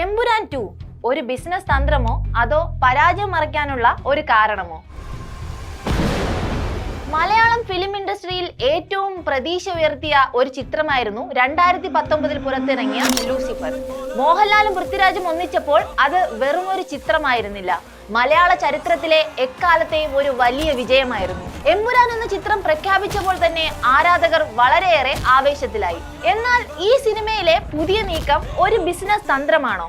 എമ്പുരാൻ 2 ഒരു ബിസിനസ് തന്ത്രമോ അതോ പരാജയം മറയ്ക്കാനുള്ള ഒരു കാരണമോ? മലയാളം ഫിലിം ഇൻഡസ്ട്രിയിൽ ഏറ്റവും പ്രതീക്ഷ ഉയർത്തിയ ഒരു ചിത്രമായിരുന്നു 2019 പുറത്തിറങ്ങിയ ലൂസിഫർ. മോഹൻലാലും പൃഥ്വിരാജും ഒന്നിച്ചപ്പോൾ അത് വെറും ഒരു ചിത്രമായിരുന്നില്ല, മലയാള ചരിത്രത്തിലെ എക്കാലത്തെയും ഒരു വലിയ വിജയമായിരുന്നു. എമ്പുരാൻ എന്ന ചിത്രം പ്രഖ്യാപിച്ചപ്പോൾ തന്നെ ആരാധകർ വളരെയേറെ ആവേശത്തിലായി. എന്നാൽ ഈ സിനിമയിലെ പുതിയ നീക്കം ഒരു ബിസിനസ് തന്ത്രമാണോ?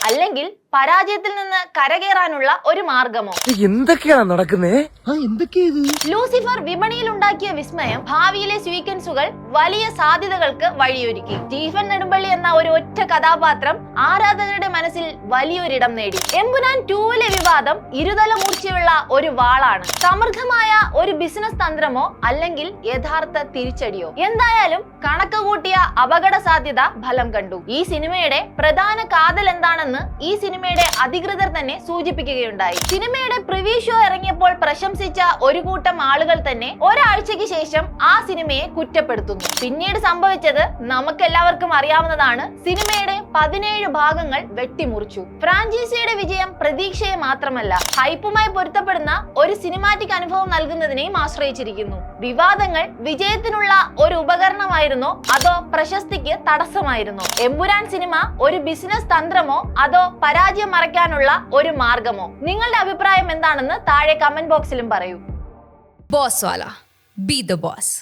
അല്ലെങ്കിൽ പരാജയത്തിൽ നിന്ന് കരകയറാനുള്ള ഒരു മാർഗമോ? എന്തൊക്കെയാണ് നടക്കുന്നേ? ലൂസിഫർ വിപണിയിൽ ഉണ്ടാക്കിയ വിസ്മയം ഭാവിയിലെ സ്വീക്വൻസുകൾ വലിയ സാധ്യതകൾക്ക് വഴിയൊരുക്കി. സ്റ്റീഫൻ നെടുമ്പള്ളി എന്ന ഒരു ഒറ്റ കഥാപാത്രം ആരാധകരുടെ മനസ്സിൽ വലിയൊരിടം നേടി. എമ്പുരാൻ 2ലെ വിവാദം ഇരുതല മൂർച്ചയുള്ള ഒരു വാളാണ്. സമൃദ്ധമായ ഒരു ബിസിനസ് തന്ത്രമോ അല്ലെങ്കിൽ യഥാർത്ഥ തിരിച്ചടിയോ? എന്തായാലും കണക്ക് കൂട്ടിയ അപകട സാധ്യത ഫലം കണ്ടു. ഈ സിനിമയുടെ പ്രധാന കാതൽ എന്താണെന്ന് ഈ സിനിമയുടെ അധികൃതർ തന്നെ സൂചിപ്പിക്കുകയുണ്ടായി. സിനിമയുടെ പ്രിവ്യൂ ഷോ ഇറങ്ങിയപ്പോൾ പ്രശംസിച്ച ഒരു കൂട്ടം ആളുകൾ തന്നെ ഒരാഴ്ചയ്ക്ക് ശേഷം ആ സിനിമയെ കുറ്റപ്പെടുത്തുന്നു. പിന്നീട് സംഭവിച്ചത് നമുക്കെല്ലാവർക്കും അറിയാവുന്നതാണ്. സിനിമയുടെ 17 ഭാഗങ്ങൾ വെട്ടിമുറിച്ചു. ഫ്രാഞ്ചൈസിയുടെ വിജയം പ്രതീക്ഷയെ മാത്രമല്ല, ഹൈപ്പുമായി പൊരുത്തപ്പെടുന്ന ഒരു സിനിമാറ്റിക് അനുഭവം നൽകുന്നതിനെയും ആശ്രയിച്ചിരിക്കുന്നു. വിവാദങ്ങൾ വിജയത്തിനുള്ള ഒരു ഉപകരണമായിരുന്നോ അതോ പ്രശസ്തിക്ക് തടസ്സമായിരുന്നോ? എമ്പുരാൻ സിനിമ ഒരു ബിസിനസ് തന്ത്രമോ അതോ പരാജയം മറയ്ക്കാനുള്ള ഒരു മാർഗമോ? നിങ്ങളുടെ അഭിപ്രായം എന്താണെന്ന് താഴെ കമന്റ് ബോക്സിലും പറയൂ. ബോസ് വാല, ബി ദ ബോസ്.